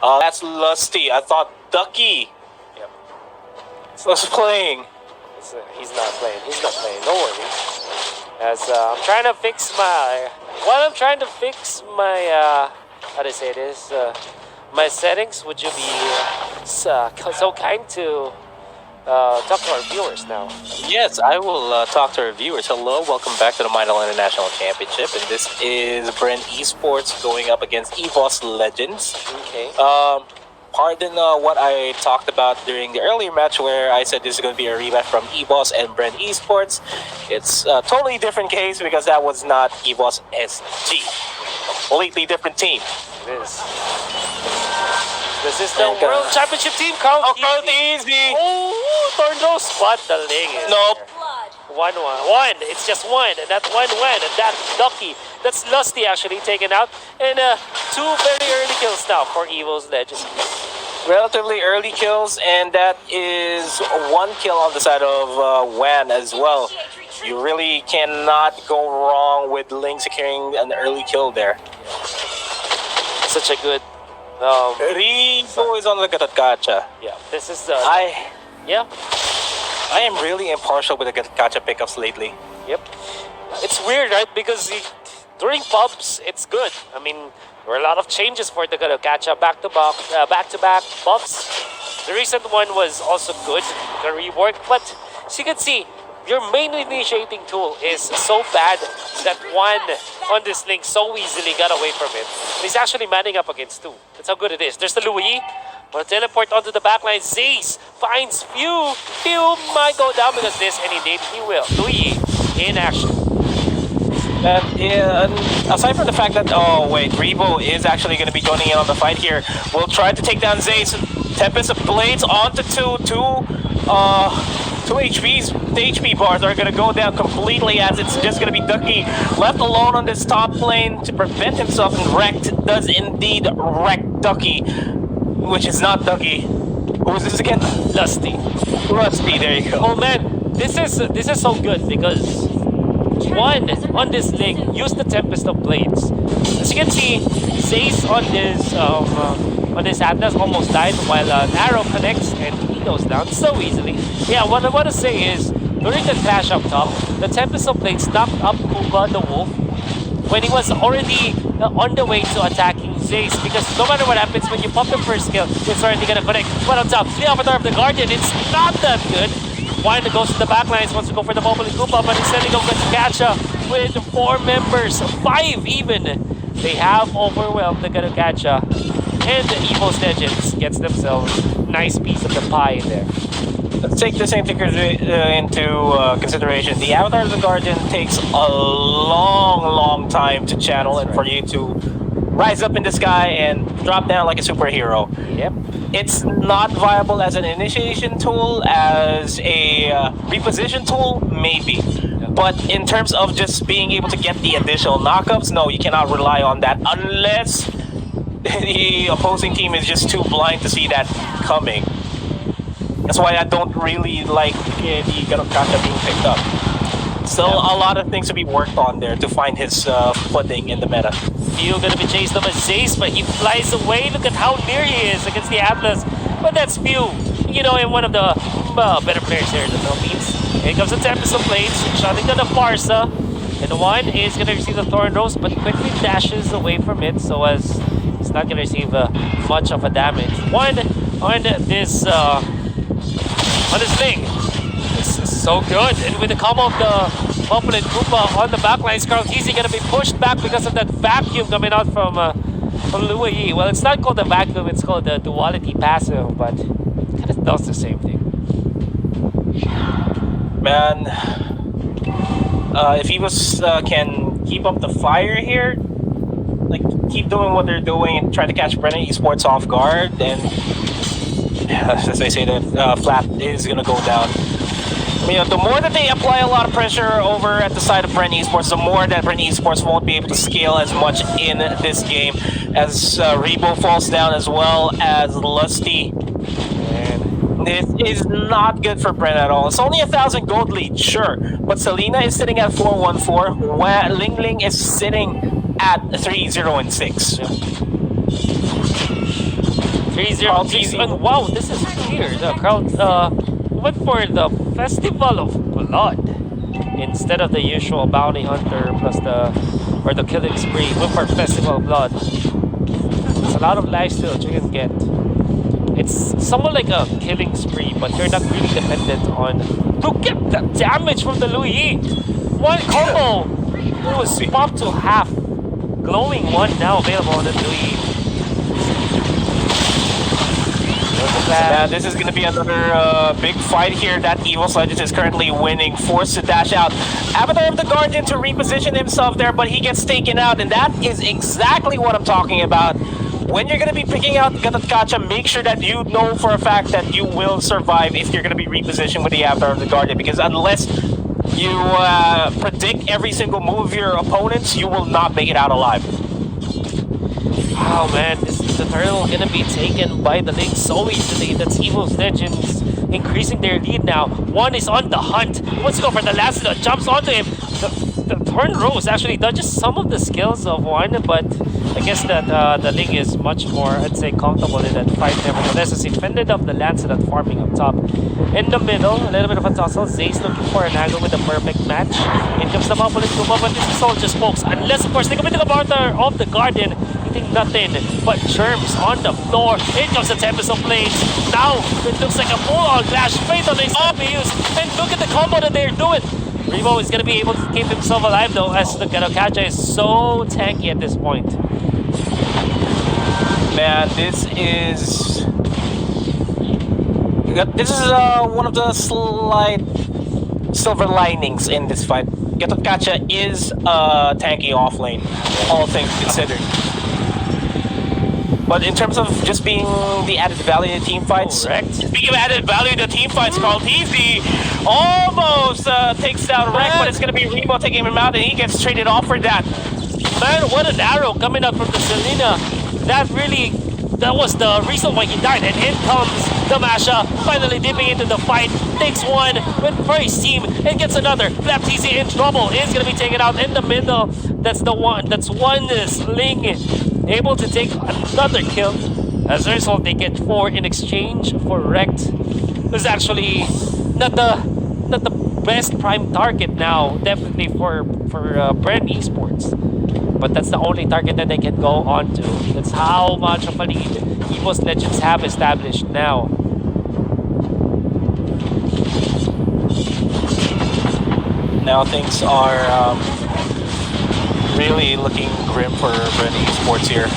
That's Lusty. I thought Ducky Yep. was playing. He's not playing. He's not playing. No worries. As I'm trying to fix my... While I'm trying to fix my... how to say this? My settings, would you be so kind to talk to our viewers now? Yes, I will talk to our viewers. Hello, welcome back to the mytel International Championship, and this is Bren Esports going up against Evos Legends. Okay. Pardon what I talked about during the earlier match where I said this is going to be a rematch from Evos and Bren Esports. It's a totally different case because that was not Evos SG. Completely different team. It is. This is the World Championship team, Carl. Easy. Oh, Torno spot the leg. Nope. 1-1. It's just one. And that 1-1. And that Ducky. That's Lusty actually taken out. And 2 very early kills now for Evos Legends. Relatively early kills, and that is 1 kill on the side of Wan as well. You really cannot go wrong with Ling securing an early kill there. Such a good... Rico is on the Gacha. Yeah, this is the... Yeah. I am really impartial with the Gacha pickups lately. Yep. It's weird, right? Because during pubs, it's good. I mean, there were a lot of changes for the Gacha back-to-back pubs. The recent one was also good, the rework, but as you can see, your main initiating tool is so bad that one on this link so easily got away from it. He's actually manning up against 2. That's how good it is. There's the Louis. Will teleport onto the backline. Zace finds Few. Few might go down because this, and indeed he will. Louis in action. Aside from the fact that, oh wait, Rebo is actually going to be joining in on the fight here. We'll try to take down Zace. Tempest of Blades onto 2 HPs. The HP bars are going to go down completely as it's just going to be Ducky left alone on this top lane to prevent himself, and Wrecked does indeed wreck Ducky, which is not Ducky. Who is this again? Lusty. Lusty, there you go. Oh man, this is so good because one on this link use the Tempest of Blades. As you can see, Zace on this Atlas almost died while an arrow connects and he goes down so easily. Yeah, what I want to say is during the clash up top, the Tempest of Blades knocked up Kuba the Wolf when he was already on the way to attacking Zace, because no matter what happens, when you pop the first kill, it's already gonna connect. But on top, the Avatar of the Guardian, it's not that good. One goes to the backlines, wants to go for the Mobile Koopa, but instead he goes to Gacha with 4 members, 5 even. They have overwhelmed the Gacha, and the Evos Legends gets themselves a nice piece of the pie in there. Let's take this into consideration. The Avatar of the Guardian takes a long time to channel and for you to rise up in the sky and drop down like a superhero. Yep. It's not viable as an initiation tool, as a reposition tool, maybe. But in terms of just being able to get the additional knockups, no, you cannot rely on that unless the opposing team is just too blind to see that coming. That's why I don't really like the Gacha being picked up. Still a lot of things to be worked on there to find his footing in the meta. Few gonna be chased up by Zace, but he flies away. Look at how near he is against the Atlas. But that's Few, you know, and one of the better players here in the Philippines. Here comes the Tempest of Blades, shotting down the Farsa. And the one is gonna receive the Thorn Rose, but quickly dashes away from it, so as he's not gonna receive much of a damage. One on this thing. This is so good, and with the combo of the Mobile Koopa on the backline, Scarlet Easy gonna be pushed back because of that vacuum coming out from Luai. Well, it's not called the vacuum, it's called the duality passive, but it kind of does the same thing. Man, if Evos can keep up the fire here, like keep doing what they're doing and try to catch Bren Esports off guard, and as I say, that Flat is gonna go down. You know, the more that they apply a lot of pressure over at the side of Bren Esports, the more that Bren Esports won't be able to scale as much in this game, as Rebo falls down as well as Lusty. And this is not good for Bren at all. It's only 1,000 gold lead, sure, but Selena is sitting at 414, while Ling Ling is sitting at 3-0-6. 306. And wow, this is clear. The crowd went for the Festival of Blood instead of the usual bounty hunter plus the killing spree. Went for Festival of Blood. It's a lot of lifesteal you can get. It's somewhat like a killing spree, but you're not really dependent on to get the damage from the Louis. One combo it was popped to half. Glowing one now available on the Louis. Man, this is going to be another big fight here. That Evos Legend is currently winning, forced to dash out. Avatar of the Guardian to reposition himself there, but he gets taken out, and that is exactly what I'm talking about. When you're going to be picking out Gacha, make sure that you know for a fact that you will survive if you're going to be repositioned with the Avatar of the Guardian, because unless you predict every single move of your opponents, you will not make it out alive. Oh man, this is the turtle gonna be taken by the Link so easily. That's Evos Legends increasing their lead now. One is on the hunt. He wants to go for the last that jumps onto him. The turn rose actually dodges some of the skills of one, but I guess that the Link is much more, I'd say, comfortable in that fight. Nevertheless, as he fended off the Lancelot farming up top. In the middle, a little bit of a tussle. Zay's looking for an angle with a perfect match. In comes the Populous Kuma, but this is all just folks. Unless, of course, they come into the Avatar of the Guardian. Nothing but germs on the floor. In comes the Tempest of Blades. Now it looks like a full-on clash. Fatal is not being used. And look at the combo that they're doing. Remo is going to be able to keep himself alive though, as the Gacha is so tanky at this point. Man, this is one of the slight silver linings in this fight. Gacha is tanky off lane, all things considered. But in terms of just being the added value in the team fights, Correct. Speaking of added value in the team fights, Easy almost takes down Rek, but it's going to be Remo taking him out, and he gets traded off for that. Man, what an arrow coming out from the Selena. That was the reason why he died. And in comes the Masha, finally dipping into the fight. Takes one, went for his team, and gets another. Flapteasy in trouble, is going to be taken out in the middle. That's one Sling able to take another kill. As a result, they get 4 in exchange for Wrecked. Who's actually not the best prime target now, definitely for Bren Esports. But that's the only target that they can go on to. That's how much of a lead Evos Legends have established now. Now things are really looking grim for Bren Esports here.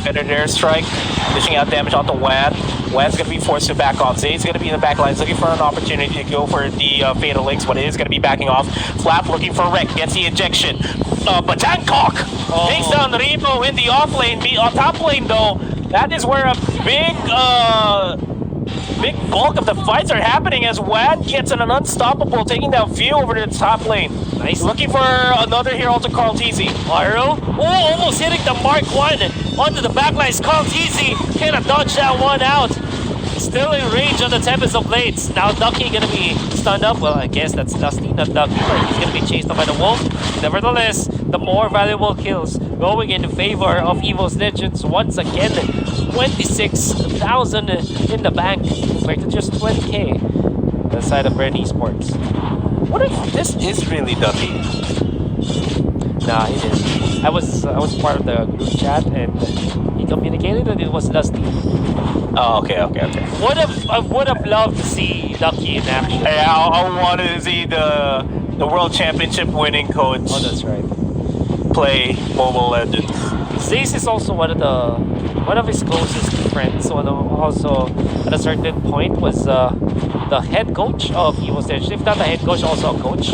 Better airstrike, dishing out damage onto Wan. Wan's going to be forced to back off. Zayd's going to be in the back lines looking for an opportunity to go for the Fatal Links, but it is going to be backing off. Flap looking for Wreck, gets the injection. But Hancock takes down Remo in the off lane. On top lane though, that is where a big bulk of the fights are happening as Wan gets an unstoppable, taking down Few over to the top lane. Nice. Looking for another hero to Carl TZ. Arrow, almost hitting the Mark 1 onto the backlines. Carl TZ cannot dodge that one out. Still in range on the Tempest of Blades. Now Ducky gonna be stunned up. Well, I guess that's Dusty, not Ducky, but he's gonna be chased up by the Wolf. Nevertheless, the more valuable kills going in favor of Evos Legends once again. 26,000 in the bank, compared to just 20k on the side of Bren Esports. What if this is really Ducky? Nah, it is. I was part of the group chat and he communicated that it was Dusty. Oh, okay. I would have loved to see Ducky in action. Hey, I wanted to see the World Championship winning coach. Oh, that's right. Play Mobile Legends. Zace is also one of his closest friends. So also at a certain point was the head coach of Evos Legends. If not the head coach, also a coach.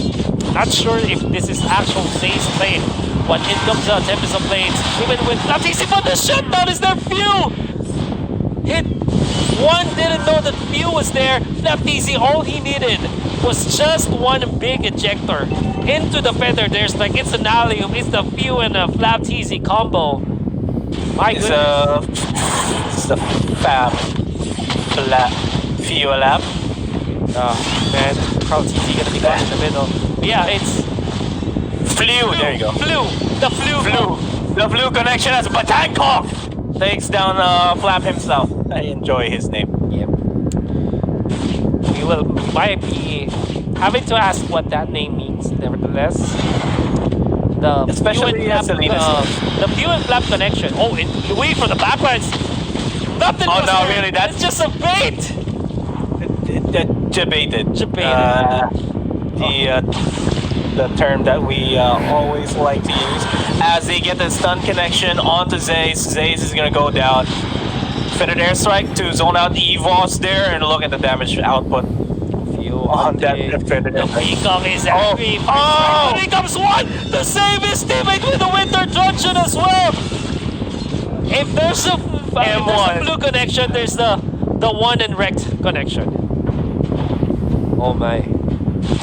Not sure if this is actual Zace playing. But in comes the Tempest of Blades. Even with Flapteasy, but the shutdown is there. Few hit. One didn't know that Few was there. Flapteasy, all he needed was just one big ejector into the feather. There's like it's an alley-oop. It's the Few and a Flapteasy combo. My goodness. It's the Fab Few lap. Oh man, Carl TZ gonna be caught in the middle. Yeah, it's Flew. There you go. The flu The Flew connection has Batancock. takes down Flap himself. I enjoy his name. Yep. We might be having to ask what that name means. Nevertheless, the Especially Pew and Selena. the Pew and Flap connection. Oh, and Louis from the backlines. Nothing. Oh was no, there. really? That's It's just a bait. debated. Debated. The term that we always like to use. As they get the stun connection onto Zaze, Zaze is gonna go down. Fitted airstrike to zone out Evos there, and look at the damage output Few on that fitted The airstrike. Peacock is Oh. angry. Oh. Here comes one to save his teammate with the Winter Truncheon as well. If there's a blue connection, there's the one and wrecked connection. Oh my.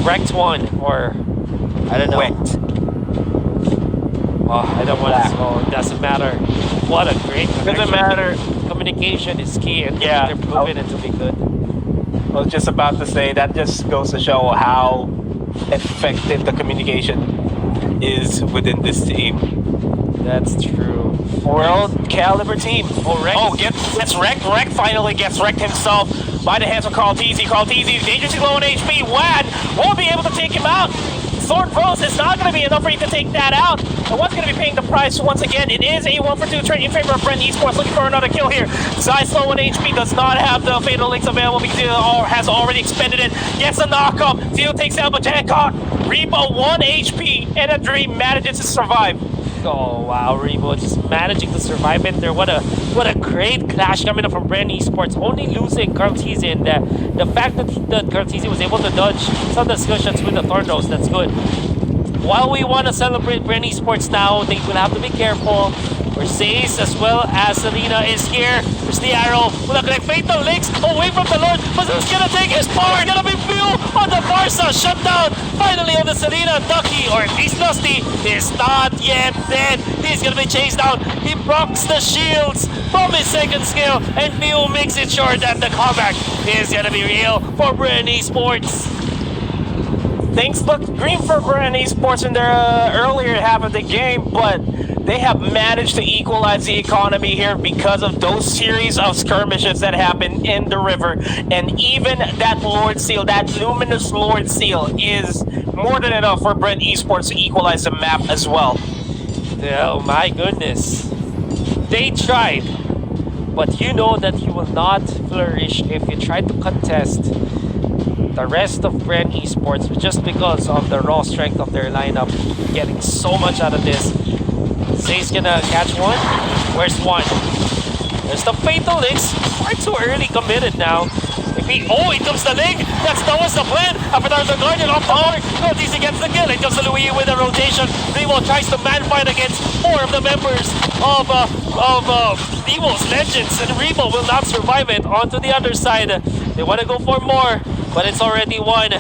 Wrecked one, or I don't know. Wrecked. Oh, I don't want to. Oh, it doesn't matter. What a great connection. Doesn't matter. Communication is key, and Yeah. they're proving it to be good. I was just about to say that just goes to show how effective the communication is within this team. That's true. World caliber team. Oh, Rex. Oh, gets wrecked. Wreck finally gets wrecked himself by the hands of Carl Teasy. Carl Teasy is dangerously low on HP. Wad won't be able to take him out. Sword Rose is not going to be enough for you to take that out. And what's going to be paying the price once again? It is a 1-for-2 trade in favor of Bren Esports, looking for another kill here. Zai slow on HP, does not have the Fatal Links available because he has already expended it. Gets a knockup. Zio takes out Bajancock. Rebo 1 HP, and a Dream manages to survive. Oh wow, Rebo just managing to survive in there. What a great clash coming up from Bren Esports. Only losing Cartesi, and the fact that Cartesi was able to dodge some discussions with the Thornrose, that's good. While we want to celebrate Bren Esports now, they will have to be careful. Mercedes as well as Selena is here. There's the arrow. Will the connect Fatal Links away from the Lord. But who's gonna take his power? It's gonna be Fuel on the Barca. Shut down. Finally on the Selena. Ducky, or at least Lusty, is not yet dead. He's gonna be chased down. He blocks the shields from his second skill, and Fuel makes it sure that the comeback is gonna be real for Bren Esports. Things looked green for Bren Esports in their earlier half of the game, but they have managed to equalize the economy here because of those series of skirmishes that happen in the river. And even that Lord Seal, that luminous Lord Seal, is more than enough for Bren Esports to equalize the map as well. Oh my goodness. They tried, but you know that you will not flourish if you try to contest the rest of Bren Esports just because of the raw strength of their lineup. Getting so much out of this. Zay's gonna catch one. Where's one? There's the Fatal Links. Far too early committed now. Oh, it comes the link. That was the plan. Avatar the Guardian off the mark. Notice against the kill. It comes to Louis with a rotation. Remo tries to man fight against 4 of the members of Evos Legends, and Remo will not survive it. Onto the other side. They want to go for more, but it's already one.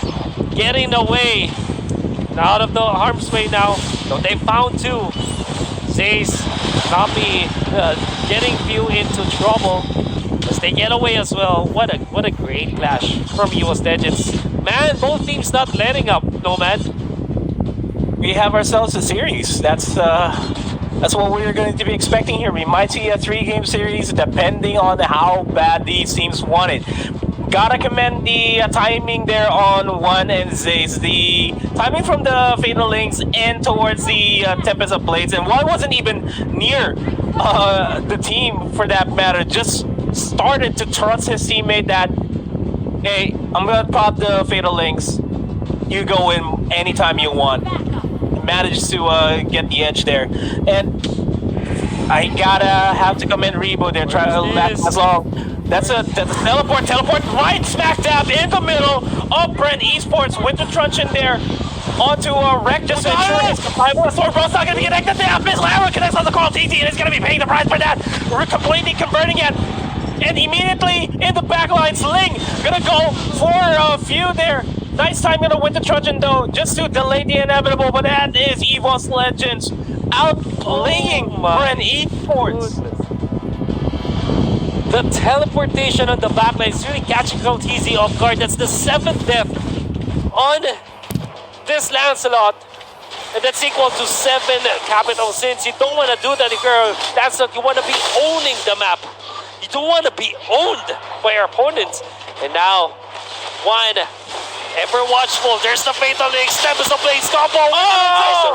Getting away. Out of the harm's way now. So they found 2. Zay's not be getting View into trouble as they get away as well. What a great clash from Evos Legends. Man, both teams not letting up, Nomad. We have ourselves a series. That's what we're going to be expecting here. We might see a 3-game series depending on how bad these teams want it. Gotta commend the timing there on One and Zaze. The timing from the Fatal Links and towards the Tempest of Blades. And One wasn't even near the team for that matter. Just started to trust his teammate that, hey, I'm gonna pop the Fatal Links. You go in anytime you want. Managed to get the edge there. And I gotta have to commend Rebo there. Try to last as long. That's a teleport right smack dab in the middle of Bren Esports. Winter Truncheon there onto a wreck just to ensure his survival. The Sword Bro's not going to be connected there. Miss Lara connects on the Call TT and is going to be paying the price for that. We're completely converting it. And immediately in the backline, Sling going to go for a few there. Nice time in the Winter Truncheon though, just to delay the inevitable. But that is Evos Legends outplaying Bren Esports. Goodness. The teleportation on the backline is really catching Easy off guard. That's the 7th death on this Lancelot. And that's equal to 7 capital sins. You don't want to do that if you're Lancelot. You want to be owning the map. You don't want to be owned by your opponents. And now, one, ever watchful. There's the Fatal Links, Tempest of Blades combo. Oh!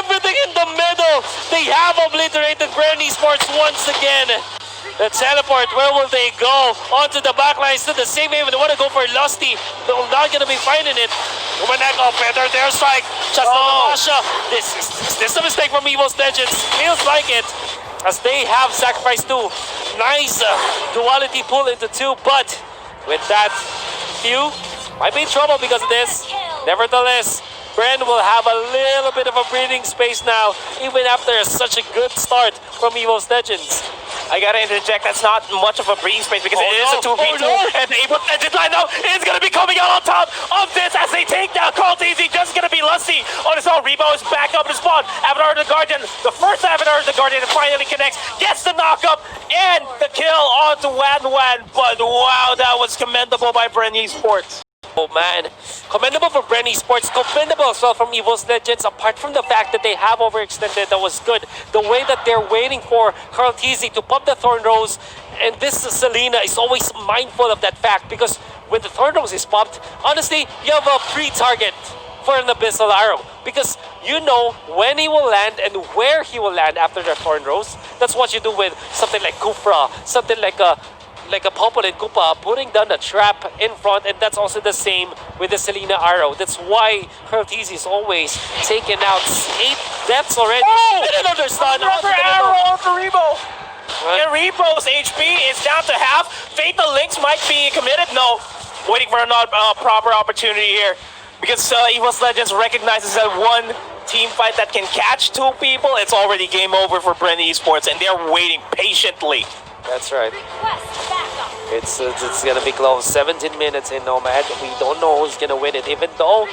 Everything in the middle. They have obliterated Bren Esports once again. The teleport, where will they go? Onto the backline, still the same aim. They want to go for Lusty. They're not going to be finding it. Umaneko, better their strike. Just Masha. This is a mistake from Evos Legends. Feels like it. As they have sacrificed 2. Nice duality pull into 2. But with that few, might be in trouble because of this. Nevertheless, Bren will have a little bit of a breathing space now, even after such a good start from Evos Legends. I gotta interject, that's not much of a breathing space because it is a 2v2, and the Evos Legends lineup is gonna be coming out on top of this as they take down Call TZ. Just gonna be Lusty on his own. Rebo is back up to spawn. Avatar the Guardian, the first Avatar the Guardian finally connects, gets the knockup and the kill onto Wan. But wow, that was commendable by Bren Esports. Oh man, commendable for Bren Esports, commendable as well from Evos Legends. Apart from the fact that they have overextended, that was good. The way that they're waiting for Carl TZ to pump the Thorn Rose, and this Selena is always mindful of that fact because when the Thorn Rose is popped, honestly, you have a pre-target for an Abyssal Arrow because you know when he will land and where he will land after the Thorn Rose. That's what you do with something like Kufra, something like a Popol and Koopa, putting down the trap in front, and that's also the same with the Selena Arrow. That's why Hertiz is always taking out 8 deaths already. Oh! And another stun. Another arrow for Rebo. And Rebo's HP is down to half. Fatal Links might be committed. No, waiting for a proper opportunity here. Because Evos Legends recognizes that one team fight that can catch 2 people, it's already game over for Bren Esports, and they're waiting patiently. That's right. It's gonna be close. 17 minutes in Nomad. We don't know who's gonna win it, even though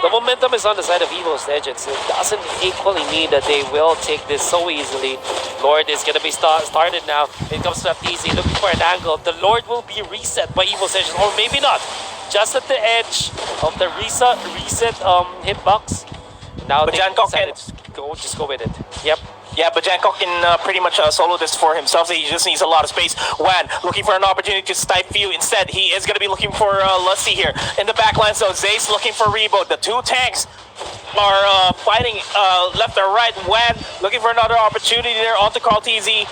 the momentum is on the side of Evos Legends. It doesn't equally mean that they will take this so easily. Lord is gonna be started now. It comes to easy, looking for an angle. The Lord will be reset by Evos Legends, or maybe not. Just at the edge of the reset hitbox. Now but they decided to just go with it. Yep. Yeah, but Jankok can pretty much solo this for himself, so he just needs a lot of space. Wan looking for an opportunity to stifle you. Instead, he is going to be looking for Lusty here in the backline. So Zace looking for Rebo. The 2 tanks are fighting left or right. Wan looking for another opportunity there onto Carl TZ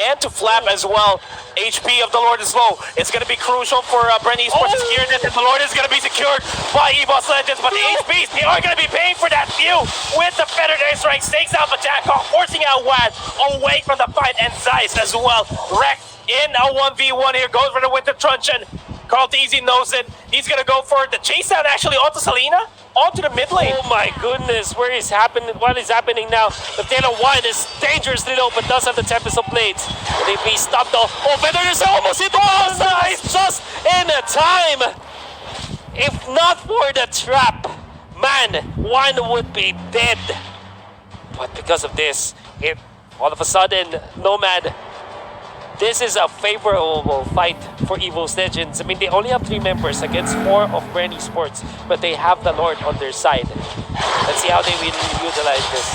and to Flap as well. HP of the Lord is low. It's going to be crucial for Bren Esports to secure this, and the Lord is going to be secured by Evos Legends, but the HPs, they are going to be paying for that few with the Feathered Airstrike. Stakes out Jankok, forcing out Wan away from the fight, and Zeiss as well. Wrecked in a 1v1 here, goes for the Winter Truncheon. Carl TZ knows it. He's going to go for the chase down actually onto Selena, onto the mid lane. Oh my goodness, what is happening now? The Taylor 1 is dangerously low, but does have the Tempest of Blades. Will they be stopped though? Oh, Feather is almost hit the ball, nice! Just in time! If not for the trap, man, 1 would be dead. But because of this, all of a sudden, Nomad, this is a favorable fight for Evos Legends. I mean, they only have 3 members against 4 of Bren Esports, but they have the Lord on their side. Let's see how they will utilize this.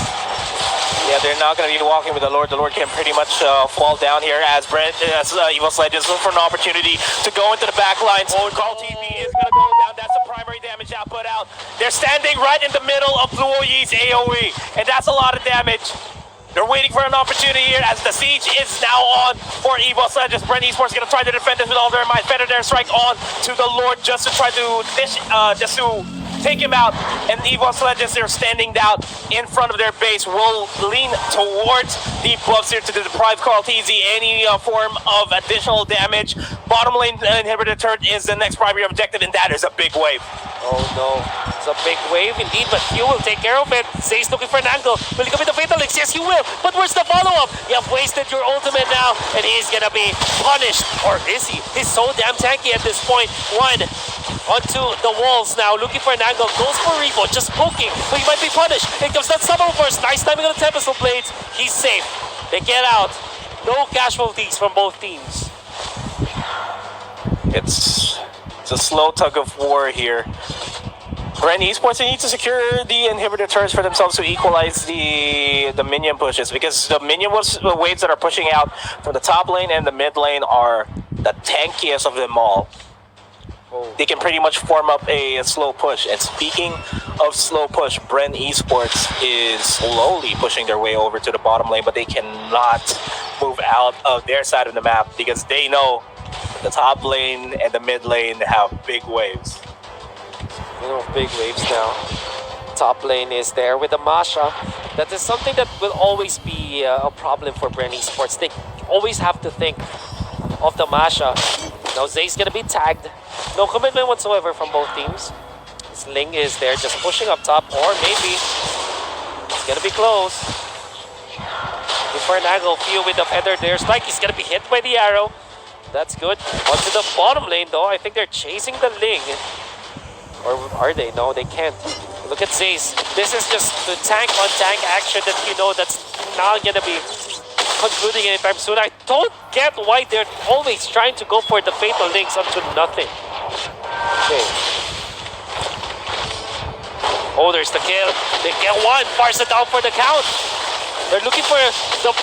Yeah, they're not going to be walking with the Lord. The Lord can pretty much fall down here as Evos Legends look for an opportunity to go into the back lines. Call TV is going to go down. That's the primary damage output out. They're standing right in the middle of Luo Yi's AoE, and that's a lot of damage. They're waiting for an opportunity here as the siege is now on for Evos Legends. Bren Esports going to try to defend this with all their might. Feather their strike on to the Lord just to try to take him out. And Evos Legends, they're standing down in front of their base. Will lean towards the buffs here to deprive Carl TZ any form of additional damage. Bottom lane inhibitor turret is the next primary objective, and that is a big wave. Oh no, it's a big wave indeed, but Hugh will take care of it. Zay's looking for an angle. Will he commit the Fatal Links? Yes, he will. But where's the follow-up? You have wasted your ultimate now, and he's gonna be punished. Or is he? He's so damn tanky at this point. 1 onto the walls now, looking for an angle. Goes for Rebo, just poking, but he might be punished. Here comes that summer first. Nice timing on the Tempest of Blades. He's safe. They get out. No casualties from both teams. It's a slow tug of war here. Bren Esports, they need to secure the inhibitor turrets for themselves to equalize the minion pushes, because the waves that are pushing out from the top lane and the mid lane are the tankiest of them all. They can pretty much form up a slow push. And speaking of slow push, Bren Esports is slowly pushing their way over to the bottom lane, but they cannot move out of their side of the map because they know the top lane and the mid lane have big waves. You know, big waves now. Top lane is there with the Masha. That is something that will always be a problem for Bren Esports. They always have to think of the Masha. Now Zay's gonna be tagged. No commitment whatsoever from both teams. Sling is there just pushing up top, or maybe it's gonna be close. Before Nago, Fio with the feather there. Spike, he's gonna be hit by the arrow. That's good. Onto the bottom lane though. I think they're chasing the Ling. Or are they? No, they can't. Look at Zaze. This is just the tank-on-tank action that you know that's not gonna be concluding anytime soon. I don't get why they're always trying to go for the fatal links onto nothing. Okay. Oh, there's the kill. They get one. Barca down for the count. They're looking for the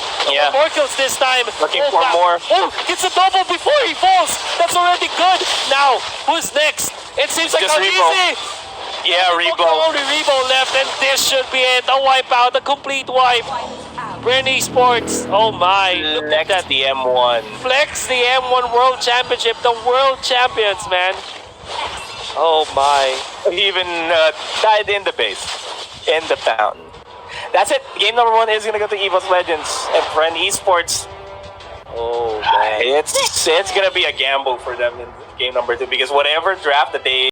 more kills this time. Looking for more. Oh, it's a double before he falls. That's already good. Now, who's next? It seems like easy. Yeah, Rebo. Only Rebo left, and this should be it. A wipeout, a complete wipe. Bren Esports. Oh my. Look at that. The M1. Flex the M1 World Championship. The world champions, man. Oh my. Even died in the base. In the fountain. That's it. Game number 1 is going to go to Evos Legends and Bren Esports. Oh man. It's going to be a gamble for them in game number 2 because whatever draft that they